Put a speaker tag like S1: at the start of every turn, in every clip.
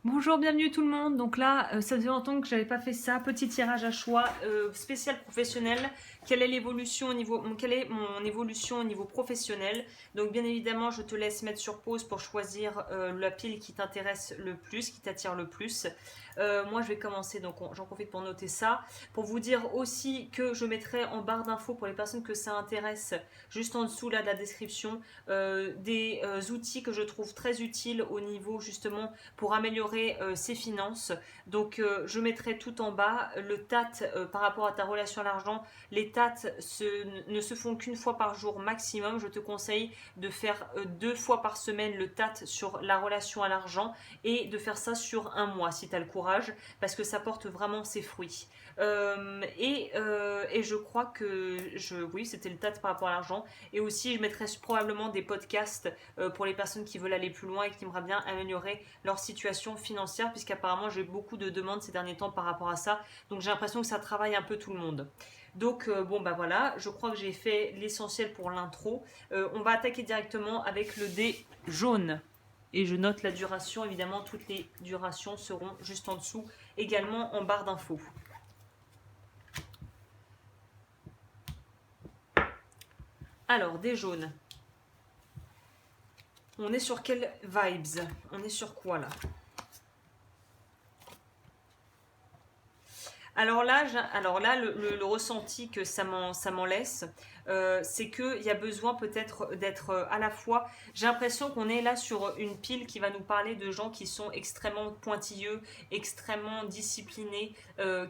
S1: Bonjour, bienvenue tout le monde. Donc là, ça faisait longtemps que j'avais pas fait ça. Petit tirage à choix spécial professionnel. Quelle est l'évolution au niveau, quelle est mon évolution au niveau professionnel? Donc bien évidemment, je te laisse mettre sur pause pour choisir la pile qui t'intéresse le plus, qui t'attire le plus. Moi, je vais commencer. Donc j'en profite pour noter ça, pour vous dire aussi que je mettrai en barre d'infos pour les personnes que ça intéresse, juste en dessous là de la description, des outils que je trouve très utiles au niveau justement pour améliorer ses finances. Donc je mettrai tout en bas. Le TAT par rapport à ta relation à l'argent, les TAT ne se font qu'une fois par jour maximum. Je te conseille de faire 2 fois par semaine le TAT sur la relation à l'argent et de faire ça sur un mois si tu as le courage, parce que ça porte vraiment ses fruits. Et je crois que oui, c'était le TAT par rapport à l'argent. Et aussi, je mettrai probablement des podcasts pour les personnes qui veulent aller plus loin et qui aimeraient bien améliorer leur situation financière, puisqu'apparemment j'ai beaucoup de demandes ces derniers temps par rapport à ça. Donc j'ai l'impression que ça travaille un peu tout le monde. Donc bon bah voilà, je crois que j'ai fait l'essentiel pour l'intro. On va attaquer directement avec le dé jaune. Et je note la duration, évidemment toutes les durations seront juste en dessous, également en barre d'infos. Alors, des jaunes. On est sur quelles vibes? On est sur quoi là? Alors là, le ressenti que ça m'en laisse, c'est qu'il y a besoin peut-être d'être à la fois. J'ai l'impression qu'on est là sur une pile qui va nous parler de gens qui sont extrêmement pointilleux, extrêmement disciplinés,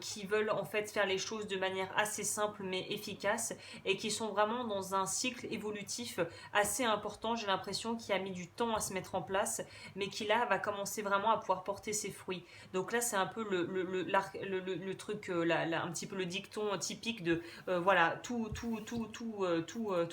S1: qui veulent en fait faire les choses de manière assez simple mais efficace et qui sont vraiment dans un cycle évolutif assez important. J'ai l'impression qu'il a mis du temps à se mettre en place, mais qui là va commencer vraiment à pouvoir porter ses fruits. Donc là, c'est un peu le truc, un petit peu le dicton typique de voilà, tout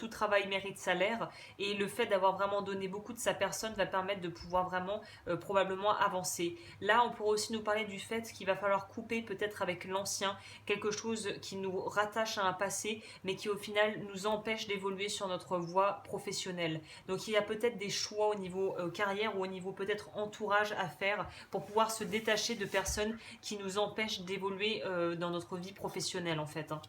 S1: travail mérite salaire. Et le fait d'avoir vraiment donné beaucoup de sa personne va permettre de pouvoir vraiment probablement avancer. Là, on pourrait aussi nous parler du fait qu'il va falloir couper peut-être avec l'ancien, quelque chose qui nous rattache à un passé, mais qui au final nous empêche d'évoluer sur notre voie professionnelle. Donc il y a peut-être des choix au niveau carrière ou au niveau peut-être entourage à faire pour pouvoir se détacher de personnes qui nous empêchent d'évoluer dans notre vie professionnelle en fait, hein.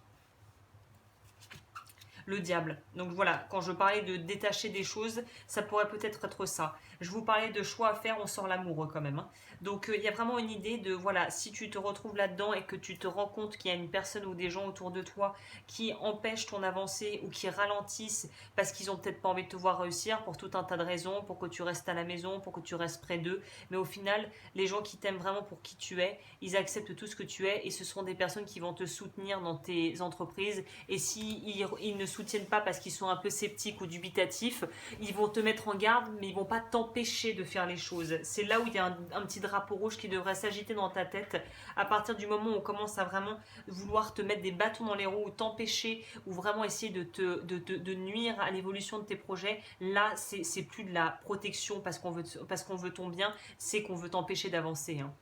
S1: Le diable. Donc voilà, quand je parlais de détacher des choses, ça pourrait peut-être être ça. Je vous parlais de choix à faire, on sort l'amoureux quand même, hein. Donc il y a vraiment une idée de, voilà, si tu te retrouves là-dedans et que tu te rends compte qu'il y a une personne ou des gens autour de toi qui empêchent ton avancée ou qui ralentissent parce qu'ils ont peut-être pas envie de te voir réussir pour tout un tas de raisons, pour que tu restes à la maison, pour que tu restes près d'eux. Mais au final, les gens qui t'aiment vraiment pour qui tu es, ils acceptent tout ce que tu es et ce seront des personnes qui vont te soutenir dans tes entreprises. Et si ils ne soutiennent pas parce qu'ils sont un peu sceptiques ou dubitatifs, ils vont te mettre en garde, mais ils vont pas t'empêcher de faire les choses. C'est là où il y a un petit drapeau rouge qui devrait s'agiter dans ta tête à partir du moment où on commence à vraiment vouloir te mettre des bâtons dans les roues ou t'empêcher ou vraiment essayer de nuire à l'évolution de tes projets. Là, c'est plus de la protection parce qu'on veut ton bien, c'est qu'on veut t'empêcher d'avancer, hein.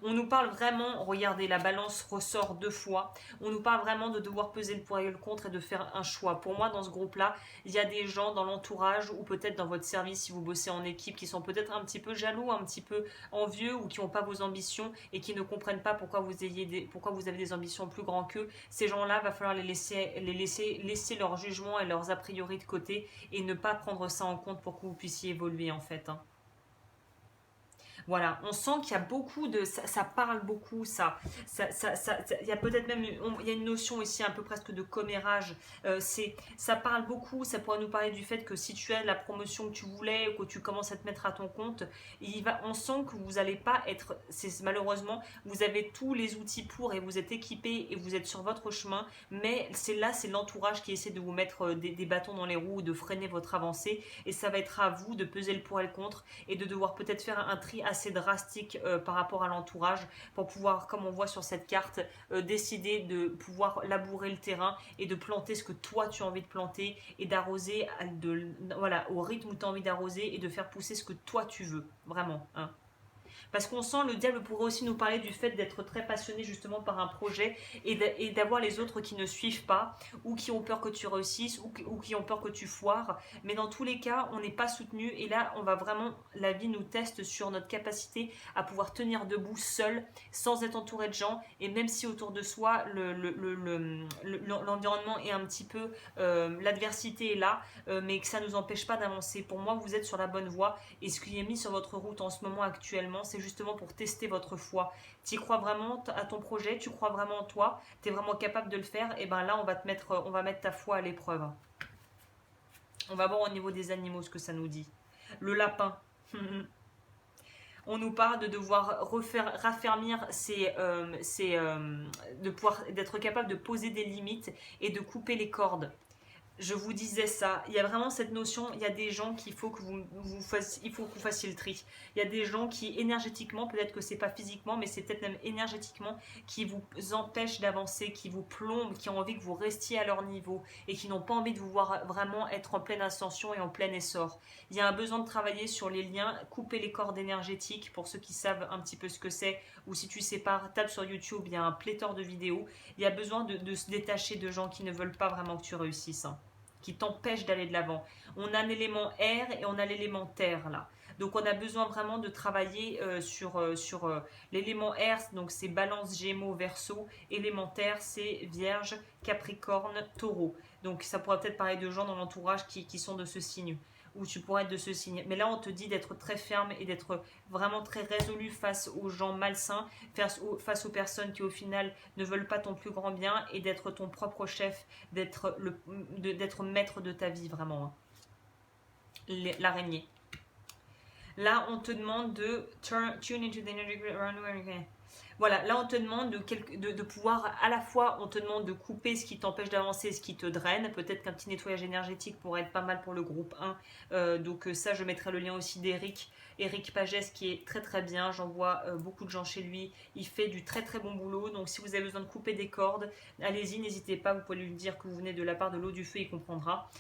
S1: On nous parle vraiment, regardez, la balance ressort 2 fois. On nous parle vraiment de devoir peser le pour et le contre et de faire un choix. Pour moi, dans ce groupe-là, il y a des gens dans l'entourage ou peut-être dans votre service, si vous bossez en équipe, qui sont peut-être un petit peu jaloux, un petit peu envieux ou qui n'ont pas vos ambitions et qui ne comprennent pas pourquoi pourquoi vous avez des ambitions plus grandes qu'eux. Ces gens-là, va falloir laisser leur jugement et leurs a priori de côté et ne pas prendre ça en compte pour que vous puissiez évoluer en fait, hein. Voilà, on sent qu'il y a beaucoup de... Ça parle beaucoup, il y a peut-être même il y a une notion ici un peu presque de commérage. Ça parle beaucoup, ça pourrait nous parler du fait que si tu as la promotion que tu voulais ou que tu commences à te mettre à ton compte, on sent que vous n'allez pas être... Malheureusement, vous avez tous les outils pour et vous êtes équipé et vous êtes sur votre chemin, mais c'est l'entourage qui essaie de vous mettre des bâtons dans les roues, de freiner votre avancée, et ça va être à vous de peser le pour et le contre et de devoir peut-être faire un tri assez drastique par rapport à l'entourage pour pouvoir, comme on voit sur cette carte, décider de pouvoir labourer le terrain et de planter ce que toi tu as envie de planter et d'arroser voilà, au rythme où tu as envie d'arroser et de faire pousser ce que toi tu veux, vraiment, hein. Parce qu'on sent, le diable pourrait aussi nous parler du fait d'être très passionné justement par un projet et d'avoir les autres qui ne suivent pas, ou qui ont peur que tu réussisses, ou qui ont peur que tu foires. Mais dans tous les cas, on n'est pas soutenu, et là, on va vraiment, la vie nous teste sur notre capacité à pouvoir tenir debout seul, sans être entouré de gens, et même si autour de soi, l'environnement est un petit peu, l'adversité est là, mais que ça ne nous empêche pas d'avancer. Pour moi, vous êtes sur la bonne voie, et ce qui est mis sur votre route en ce moment actuellement, c'est justement pour tester votre foi. Tu y crois vraiment à ton projet, tu crois vraiment en toi, tu es vraiment capable de le faire, et ben là, on va mettre ta foi à l'épreuve. On va voir au niveau des animaux ce que ça nous dit. Le lapin. On nous parle de devoir raffermir d'être capable de poser des limites et de couper les cordes. Je vous disais ça, il y a vraiment cette notion, il y a des gens qu'il faut que il faut que vous fassiez le tri. Il y a des gens qui énergétiquement, peut-être que c'est pas physiquement, mais c'est peut-être même énergétiquement, qui vous empêchent d'avancer, qui vous plombent, qui ont envie que vous restiez à leur niveau et qui n'ont pas envie de vous voir vraiment être en pleine ascension et en plein essor. Il y a un besoin de travailler sur les liens, couper les cordes énergétiques pour ceux qui savent un petit peu ce que c'est, ou si tu sais pas, tape sur YouTube, il y a un pléthore de vidéos. Il y a besoin de se détacher de gens qui ne veulent pas vraiment que tu réussisses, hein, qui t'empêche d'aller de l'avant. On a un élément air et on a l'élément terre là. Donc on a besoin vraiment de travailler sur l'élément air, donc c'est balance, gémeaux, verseau. Élément terre, c'est vierge, capricorne, taureau. Donc ça pourrait peut-être parler de gens dans l'entourage qui sont de ce signe, ou tu pourrais être de ce signe. Mais là on te dit d'être très ferme et d'être vraiment très résolu face aux gens malsains, face aux personnes qui au final ne veulent pas ton plus grand bien, et d'être ton propre chef, d'être maître de ta vie vraiment, hein. L'araignée. Là, on te demande de tune into the energy. Voilà, là on te demande de pouvoir, à la fois on te demande de couper ce qui t'empêche d'avancer, ce qui te draine. Peut-être qu'un petit nettoyage énergétique pourrait être pas mal pour le groupe 1. Donc ça, je mettrai le lien aussi Eric Pagès, qui est très très bien. J'en vois beaucoup de gens chez lui. Il fait du très très bon boulot. Donc si vous avez besoin de couper des cordes, allez-y, n'hésitez pas. Vous pouvez lui dire que vous venez de la part de l'eau du feu, il comprendra.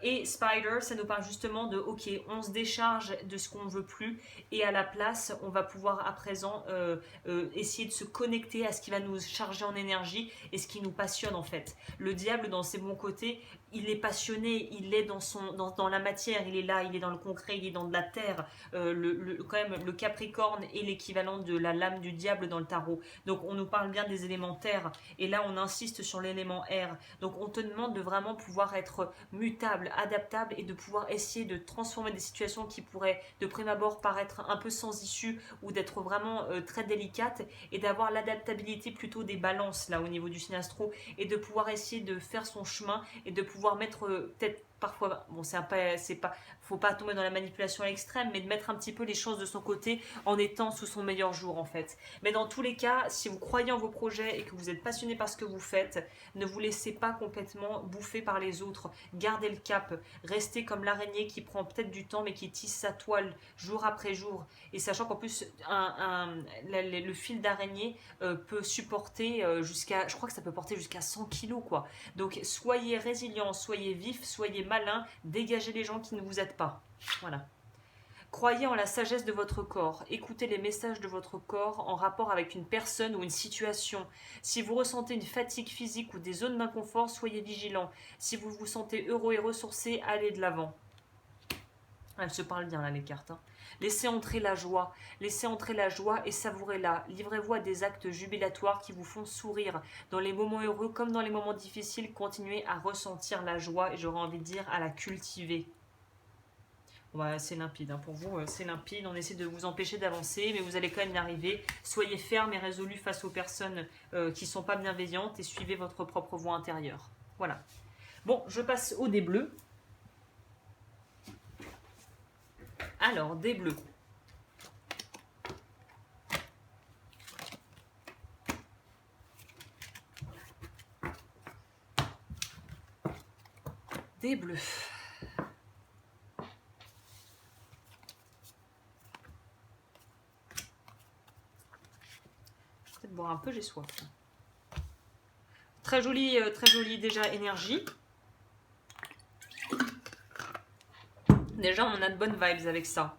S1: Et Spider, ça nous parle justement de ok, on se décharge de ce qu'on ne veut plus, et à la place on va pouvoir à présent essayer de se connecter à ce qui va nous charger en énergie et ce qui nous passionne en fait. Le diable, dans ses bons côtés, il est passionné, il est dans la matière, il est là, il est dans le concret, il est dans de la terre. Quand même, le Capricorne est l'équivalent de la lame du diable dans le tarot. Donc on nous parle bien des éléments terre, et là on insiste sur l'élément air. Donc on te demande de vraiment pouvoir être mutable, adaptable, et de pouvoir essayer de transformer des situations qui pourraient de prime abord paraître un peu sans issue, ou d'être vraiment très délicates, et d'avoir l'adaptabilité plutôt des balances là au niveau du signe astro, et de pouvoir essayer de faire son chemin, et de pouvoir mettre peut-être parfois, bon faut pas tomber dans la manipulation à l'extrême, mais de mettre un petit peu les choses de son côté en étant sous son meilleur jour en fait. Mais dans tous les cas, si vous croyez en vos projets et que vous êtes passionné par ce que vous faites, ne vous laissez pas complètement bouffer par les autres. Gardez le cap, restez comme l'araignée qui prend peut-être du temps mais qui tisse sa toile jour après jour, et sachant qu'en plus le fil d'araignée peut supporter jusqu'à, je crois que ça peut porter jusqu'à 100 kilos quoi. Donc soyez résilients, soyez vifs, soyez malins, dégagez les gens qui ne vous aident pas. Voilà. Croyez en la sagesse de votre corps. Écoutez les messages de votre corps en rapport avec une personne ou une situation. Si vous ressentez une fatigue physique ou des zones d'inconfort, soyez vigilants. Si vous vous sentez heureux et ressourcé, allez de l'avant. Elles se parlent bien là les cartes, hein. Laissez entrer la joie et savourez-la. Livrez-vous à des actes jubilatoires qui vous font sourire. Dans les moments heureux comme dans les moments difficiles, continuez à ressentir la joie, et j'aurais envie de dire à la cultiver. Bon bah, c'est limpide, hein. Pour vous c'est limpide, on essaie de vous empêcher d'avancer, mais vous allez quand même y arriver. Soyez ferme et résolu face aux personnes qui ne sont pas bienveillantes, et suivez votre propre voie intérieure. Voilà. Bon, je passe au dé bleu. Alors, dé bleu. Dé bleu. Je vais peut-être boire un peu, j'ai soif. Très jolie déjà énergie. Déjà, on a de bonnes vibes avec ça.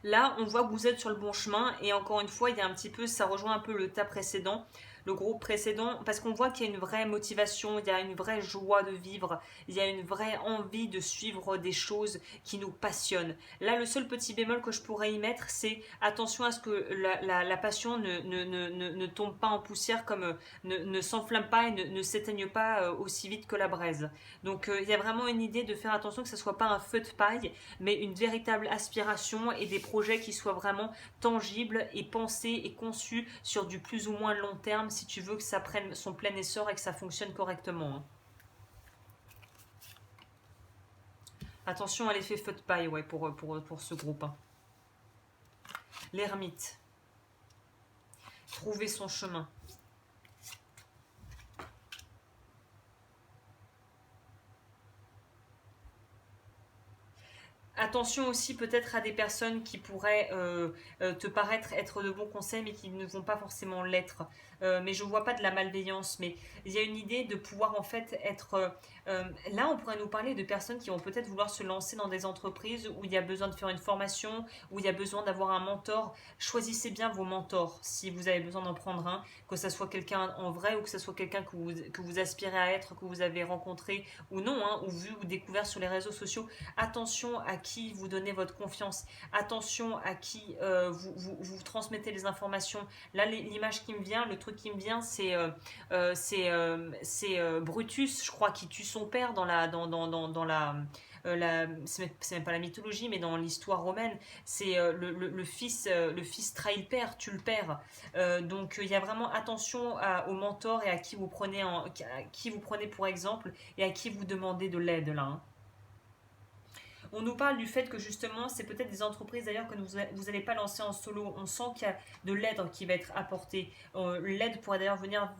S1: Là, on voit que vous êtes sur le bon chemin et encore une fois, il y a un petit peu, ça rejoint un peu le tas précédent, le groupe précédent, parce qu'on voit qu'il y a une vraie motivation, il y a une vraie joie de vivre, il y a une vraie envie de suivre des choses qui nous passionnent. Là, le seul petit bémol que je pourrais y mettre, c'est attention à ce que la passion ne tombe pas en poussière, comme ne s'enflamme pas et ne s'éteigne pas aussi vite que la braise. Donc, il y a vraiment une idée de faire attention que ce ne soit pas un feu de paille, mais une véritable aspiration et des projets qui soient vraiment tangibles et pensés et conçus sur du plus ou moins long terme si tu veux que ça prenne son plein essor et que ça fonctionne correctement. Hein. Attention à l'effet feu de paille ouais, pour ce groupe. Hein. L'ermite. Trouver son chemin. Attention aussi peut-être à des personnes qui pourraient te paraître être de bons conseils mais qui ne vont pas forcément l'être. Mais je ne vois pas de la malveillance, mais il y a une idée de pouvoir en fait être... là, on pourrait nous parler de personnes qui vont peut-être vouloir se lancer dans des entreprises où il y a besoin de faire une formation, où il y a besoin d'avoir un mentor. Choisissez bien vos mentors si vous avez besoin d'en prendre un, que ce soit quelqu'un en vrai ou que ce soit quelqu'un que vous aspirez à être, que vous avez rencontré ou non, hein, ou vu ou découvert sur les réseaux sociaux. Attention à qui vous donnez votre confiance, attention à qui vous transmettez les informations. Là, l'image qui me vient, le truc qui me vient, c'est Brutus, je crois, qui tue son père dans c'est même pas la mythologie, mais dans l'histoire romaine, c'est le fils trahit le père, tue le père. Donc il y a vraiment attention aux mentors et à qui qui vous prenez pour exemple et à qui vous demandez de l'aide là. Hein. On nous parle du fait que justement, c'est peut-être des entreprises d'ailleurs que vous n'allez pas lancer en solo. On sent qu'il y a de l'aide qui va être apportée. L'aide pourrait d'ailleurs venir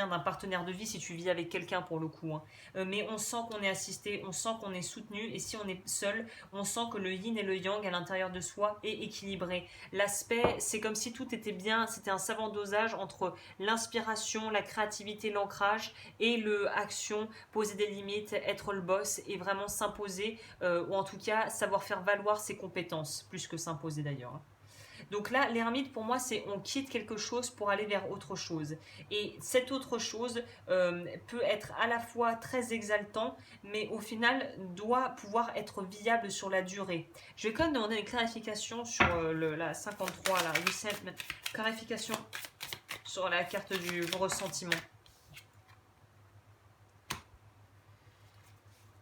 S1: d'un partenaire de vie si tu vis avec quelqu'un pour le coup. Hein. Mais on sent qu'on est assisté, on sent qu'on est soutenu. Et si on est seul, on sent que le yin et le yang à l'intérieur de soi est équilibré. L'aspect, c'est comme si tout était bien, c'était un savant dosage entre l'inspiration, la créativité, l'ancrage et le action, poser des limites, être le boss et vraiment s'imposer ou en tout cas savoir faire valoir ses compétences, plus que s'imposer d'ailleurs. Donc là, l'ermite, pour moi, c'est on quitte quelque chose pour aller vers autre chose. Et cette autre chose peut être à la fois très exaltant, mais au final doit pouvoir être viable sur la durée. Je vais quand même demander une clarification sur la 53, la resentment, clarification sur la carte du ressentiment.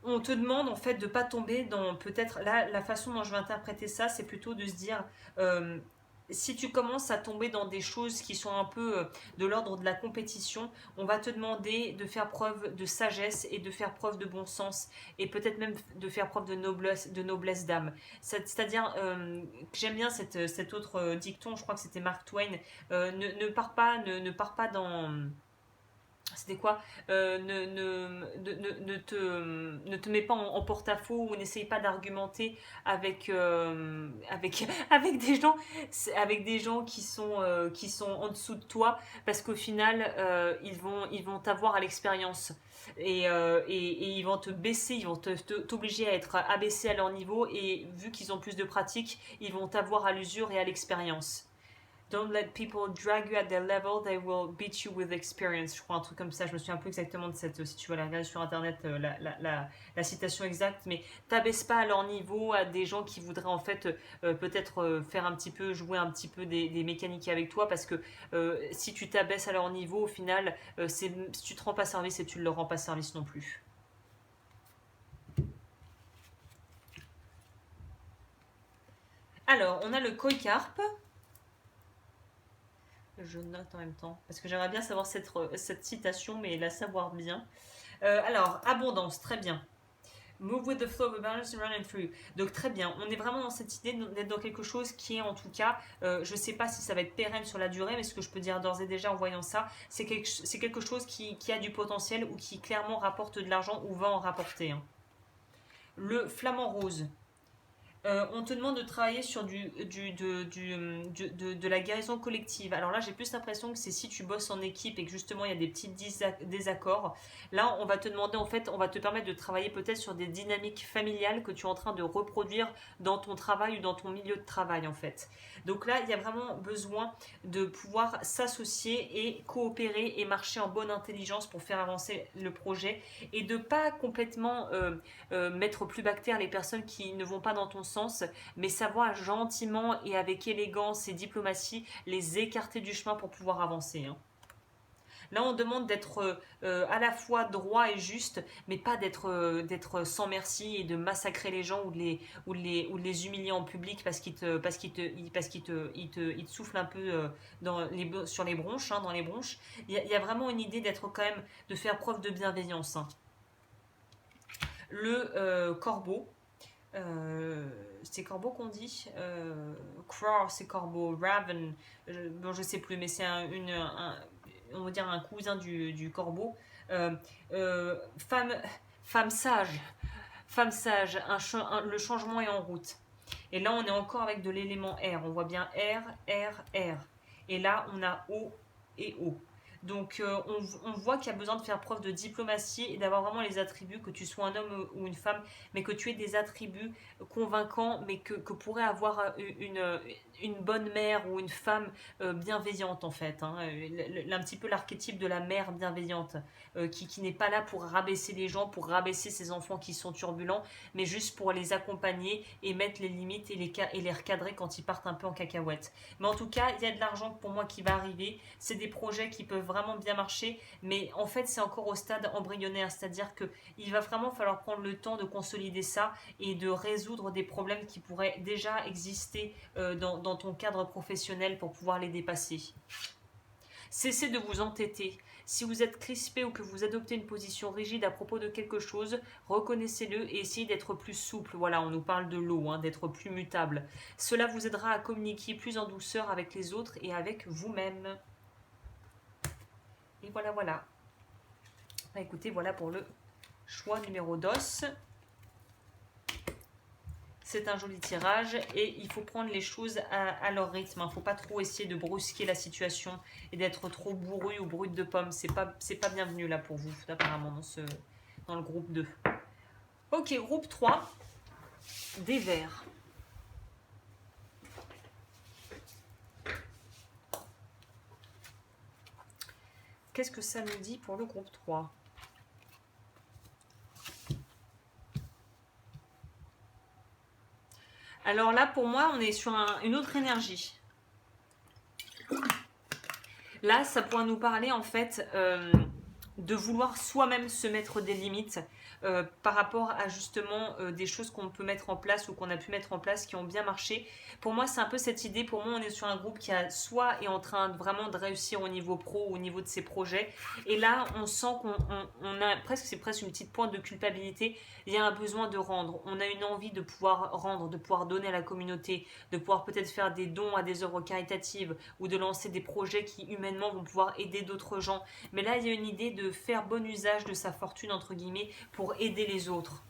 S1: On te demande en fait de pas tomber dans peut-être là la façon dont je vais interpréter ça, c'est plutôt de se dire si tu commences à tomber dans des choses qui sont un peu de l'ordre de la compétition, on va te demander de faire preuve de sagesse et de faire preuve de bon sens et peut-être même de faire preuve de noblesse d'âme. C'est-à-dire, j'aime bien cet autre dicton, je crois que c'était Mark Twain, ne pars pas dans c'était quoi ne te mets pas en porte-à-faux ou n'essaye pas d'argumenter avec des gens qui sont en dessous de toi parce qu'au final ils vont t'avoir à l'expérience et ils vont te baisser, ils vont t'obliger à être abaissé à leur niveau et vu qu'ils ont plus de pratique, ils vont t'avoir à l'usure et à l'expérience. Don't let people drag you at their level, they will beat you with experience. Je crois un truc comme ça, je me souviens un peu exactement de cette, si tu veux la regarder sur internet, la citation exacte, mais t'abaisse pas à leur niveau à des gens qui voudraient en fait peut-être faire un petit peu, jouer un petit peu des mécaniques avec toi, parce que si tu t'abaisses à leur niveau, au final, si tu te rends pas service et tu ne leur rends pas service non plus. Alors, on a le koi carpe. Je note en même temps, parce que j'aimerais bien savoir cette citation, mais la savoir bien. Alors, abondance, très bien. Move with the flow of abundance and run it through. Donc très bien, on est vraiment dans cette idée d'être dans quelque chose qui est en tout cas, je ne sais pas si ça va être pérenne sur la durée, mais ce que je peux dire d'ores et déjà en voyant ça, c'est quelque chose qui a du potentiel ou qui clairement rapporte de l'argent ou va en rapporter. Hein. Le flamant rose. On te demande de travailler sur de la guérison collective. Alors là, j'ai plus l'impression que c'est si tu bosses en équipe et que justement il y a des petits désaccords. Là, on va te demander, en fait, on va te permettre de travailler peut-être sur des dynamiques familiales que tu es en train de reproduire dans ton travail ou dans ton milieu de travail, en fait. Donc là, il y a vraiment besoin de pouvoir s'associer et coopérer et marcher en bonne intelligence pour faire avancer le projet et de pas complètement mettre plus bactère les personnes qui ne vont pas dans ton sens, mais savoir gentiment et avec élégance et diplomatie les écarter du chemin pour pouvoir avancer, hein. Là, on demande d'être à la fois droit et juste, mais pas d'être sans merci et de massacrer les gens ou de les humilier en public parce qu'ils te soufflent un peu sur les bronches, hein, dans les bronches. Il y a vraiment une idée d'être quand même, de faire preuve de bienveillance, hein. Le corbeau, c'est corbeau qu'on dit, crow c'est corbeau, raven, bon je sais plus, mais c'est on va dire un cousin du corbeau. Euh, euh, femme, femme sage, le changement est en route. Et là on est encore avec de l'élément R, on voit bien R, R, R. Et là on a O et O. Donc on voit qu'il y a besoin de faire preuve de diplomatie et d'avoir vraiment les attributs, que tu sois un homme ou une femme, mais que tu aies des attributs convaincants, mais que pourrait avoir une bonne mère ou une femme bienveillante en fait, hein. Un petit peu l'archétype de la mère bienveillante, qui n'est pas là pour rabaisser les gens, pour rabaisser ses enfants qui sont turbulents, mais juste pour les accompagner et mettre les limites et les recadrer quand ils partent un peu en cacahuète. Mais en tout cas, il y a de l'argent pour moi qui va arriver. C'est des projets qui peuvent vraiment bien marcher, mais en fait, c'est encore au stade embryonnaire, c'est-à-dire que il va vraiment falloir prendre le temps de consolider ça et de résoudre des problèmes qui pourraient déjà exister dans ton cadre professionnel pour pouvoir les dépasser. Cessez de vous entêter. Si vous êtes crispé ou que vous adoptez une position rigide à propos de quelque chose, reconnaissez-le et essayez d'être plus souple. Voilà, on nous parle de l'eau, hein, d'être plus mutable. Cela vous aidera à communiquer plus en douceur avec les autres et avec vous-même. Et voilà, voilà. Bah, écoutez, voilà pour le choix numéro d'os. C'est un joli tirage et il faut prendre les choses à leur rythme. Il ne faut pas trop essayer de brusquer la situation et d'être trop bourru ou brut de pomme. C'est pas bienvenu là pour vous, apparemment, dans le groupe 2. Ok, groupe 3, des verts. Qu'est-ce que ça nous dit pour le groupe 3 ? Alors là, pour moi, on est sur une autre énergie. Là, ça pourrait nous parler en fait de vouloir soi-même se mettre des limites par rapport à justement des choses qu'on peut mettre en place ou qu'on a pu mettre en place qui ont bien marché. Pour moi, c'est un peu cette idée. Pour moi, on est sur un groupe qui soit est en train vraiment de réussir au niveau pro ou au niveau de ses projets. Et là, on sent qu'on a c'est presque une petite pointe de culpabilité. Il y a un besoin de rendre. On a une envie de pouvoir rendre, de pouvoir donner à la communauté, de pouvoir peut-être faire des dons à des œuvres caritatives ou de lancer des projets qui humainement vont pouvoir aider d'autres gens. Mais là, il y a une idée de faire bon usage de sa fortune, entre guillemets, pour aider les autres.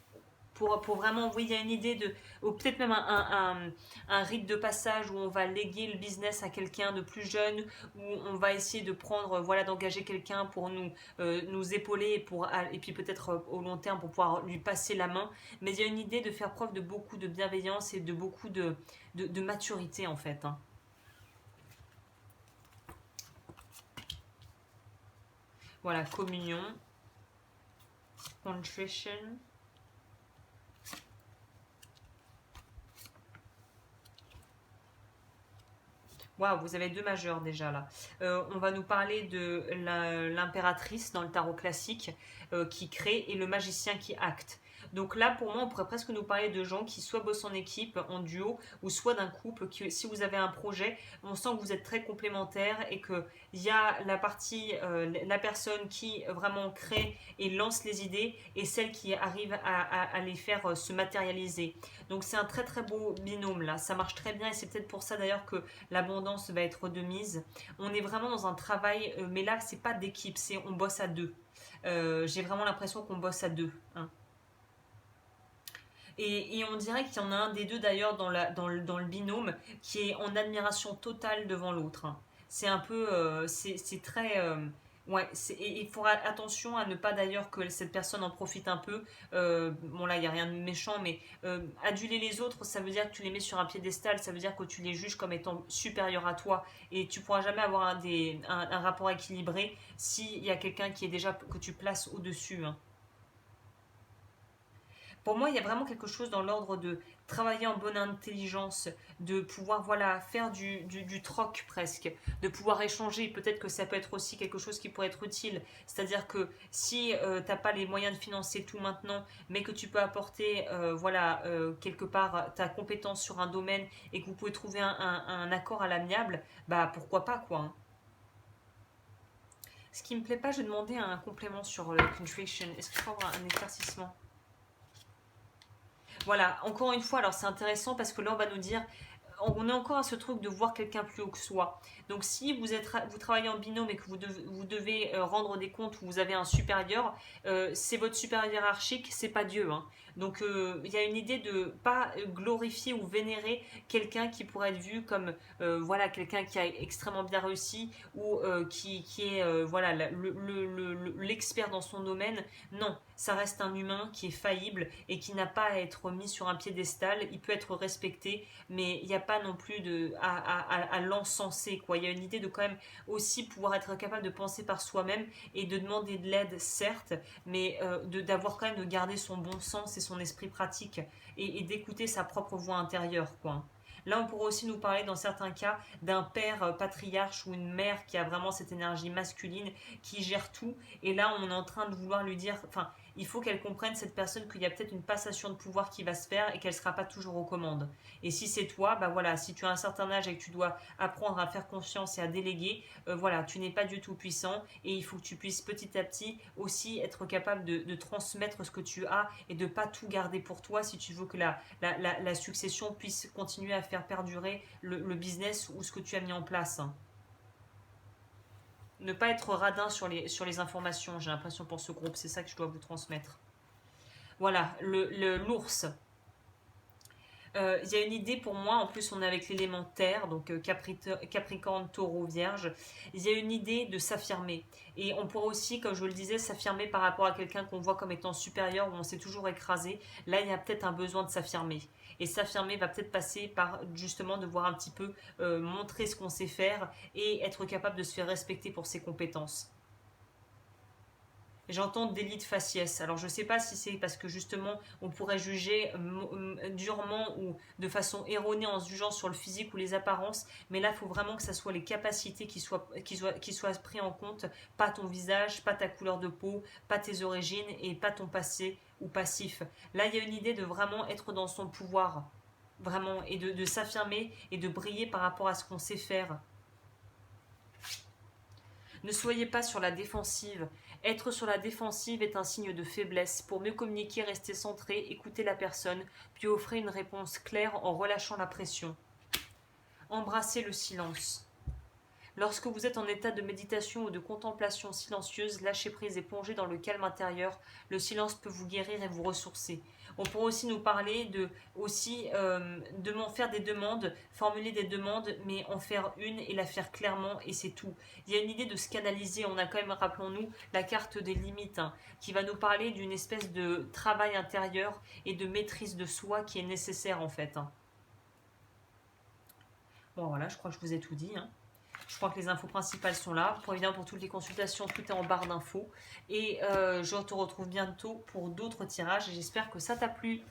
S1: Pour vraiment, oui, il y a une idée ou peut-être même un rite de passage où on va léguer le business à quelqu'un de plus jeune, où on va essayer de prendre, voilà, d'engager quelqu'un pour nous épauler et puis peut-être au long terme pour pouvoir lui passer la main. Mais il y a une idée de faire preuve de beaucoup de bienveillance et de beaucoup de maturité en fait, hein. Voilà, communion, contrition. Waouh, vous avez 2 majeurs déjà là. On va nous parler de l'impératrice dans le tarot classique qui crée et le magicien qui acte. Donc là, pour moi, on pourrait presque nous parler de gens qui soit bossent en équipe, en duo, ou soit d'un couple. Si vous avez un projet, on sent que vous êtes très complémentaires et qu'il y a la personne qui vraiment crée et lance les idées et celle qui arrive à les faire se matérialiser. Donc c'est un très très beau binôme là. Ça marche très bien et c'est peut-être pour ça d'ailleurs que l'abondance va être de mise. On est vraiment dans un travail, mais là c'est pas d'équipe, c'est on bosse à deux. J'ai vraiment l'impression qu'on bosse à deux, hein. Et on dirait qu'il y en a un des deux d'ailleurs dans le binôme qui est en admiration totale devant l'autre, hein. C'est un peu, c'est très, ouais, et il faudra attention à ne pas d'ailleurs que cette personne en profite un peu. Bon là, il n'y a rien de méchant, mais aduler les autres, ça veut dire que tu les mets sur un piédestal, ça veut dire que tu les juges comme étant supérieurs à toi, et tu pourras jamais avoir un rapport équilibré s'il y a quelqu'un qui est déjà que tu places au-dessus, hein. Pour moi, il y a vraiment quelque chose dans l'ordre de travailler en bonne intelligence, de pouvoir voilà faire du troc presque, de pouvoir échanger. Peut-être que ça peut être aussi quelque chose qui pourrait être utile. C'est-à-dire que si tu n'as pas les moyens de financer tout maintenant, mais que tu peux apporter voilà quelque part ta compétence sur un domaine et que vous pouvez trouver un accord à l'amiable, bah pourquoi pas quoi, hein. Ce qui me plaît pas, je vais demander un complément sur le contrition. Est-ce qu'il faut avoir un éclaircissement? Voilà, encore une fois, alors c'est intéressant parce que là on va nous dire, on est encore à ce truc de voir quelqu'un plus haut que soi. Donc si vous travaillez en binôme et que vous devez rendre des comptes où vous avez un supérieur, c'est votre supérieur hiérarchique, c'est pas Dieu, hein. Donc il y a une idée de pas glorifier ou vénérer quelqu'un qui pourrait être vu comme voilà quelqu'un qui a extrêmement bien réussi ou qui est voilà l'expert dans son domaine. Non, ça reste un humain qui est faillible et qui n'a pas à être mis sur un piédestal. Il peut être respecté, mais il n'y a pas non plus à l'encenser, quoi. Il y a une idée de quand même aussi pouvoir être capable de penser par soi-même et de demander de l'aide, certes, mais d'avoir quand même de garder son bon sens et son esprit pratique et d'écouter sa propre voix intérieure, quoi. Là, on pourrait aussi nous parler, dans certains cas, d'un père patriarche ou une mère qui a vraiment cette énergie masculine, qui gère tout. Et là, on est en train de vouloir lui dire, enfin, il faut qu'elle comprenne, cette personne, qu'il y a peut-être une passation de pouvoir qui va se faire et qu'elle ne sera pas toujours aux commandes. Et si c'est toi, bah voilà, si tu as un certain âge et que tu dois apprendre à faire confiance et à déléguer, voilà, tu n'es pas du tout puissant et il faut que tu puisses petit à petit aussi être capable de transmettre ce que tu as et de pas tout garder pour toi si tu veux que la succession puisse continuer à faire perdurer le business ou ce que tu as mis en place. Ne pas être radin sur les informations, j'ai l'impression pour ce groupe, c'est ça que je dois vous transmettre. Voilà, l'ours. Il y a une idée pour moi, en plus on est avec l'élément terre, donc Capricorne, Taureau, Vierge. Il y a une idée de s'affirmer. Et on pourrait aussi, comme je le disais, s'affirmer par rapport à quelqu'un qu'on voit comme étant supérieur, où on s'est toujours écrasé. Là, il y a peut-être un besoin de s'affirmer. Et s'affirmer va peut-être passer par justement de voir un petit peu montrer ce qu'on sait faire et être capable de se faire respecter pour ses compétences. J'entends délit de faciès. Alors je ne sais pas si c'est parce que justement on pourrait juger durement ou de façon erronée en se jugeant sur le physique ou les apparences, mais là il faut vraiment que ce soit les capacités qui soient prises en compte, pas ton visage, pas ta couleur de peau, pas tes origines et pas ton passé ou passif. Là il y a une idée de vraiment être dans son pouvoir, vraiment, et de s'affirmer et de briller par rapport à ce qu'on sait faire. Ne soyez pas sur la défensive. Être sur la défensive est un signe de faiblesse. Pour mieux communiquer, restez centré, écoutez la personne, puis offrez une réponse claire en relâchant la pression. Embrassez le silence. Lorsque vous êtes en état de méditation ou de contemplation silencieuse, lâchez prise et plongez dans le calme intérieur. Le silence peut vous guérir et vous ressourcer. On pourrait aussi nous parler de faire des demandes, formuler des demandes, mais en faire une et la faire clairement et c'est tout. Il y a une idée de se canaliser. On a quand même, rappelons-nous, la carte des limites, hein, qui va nous parler d'une espèce de travail intérieur et de maîtrise de soi qui est nécessaire en fait, hein. Bon voilà, je crois que je vous ai tout dit, hein. Je crois que les infos principales sont là. Pour évidemment, pour toutes les consultations, tout est en barre d'infos. Et je te retrouve bientôt pour d'autres tirages. Et j'espère que ça t'a plu.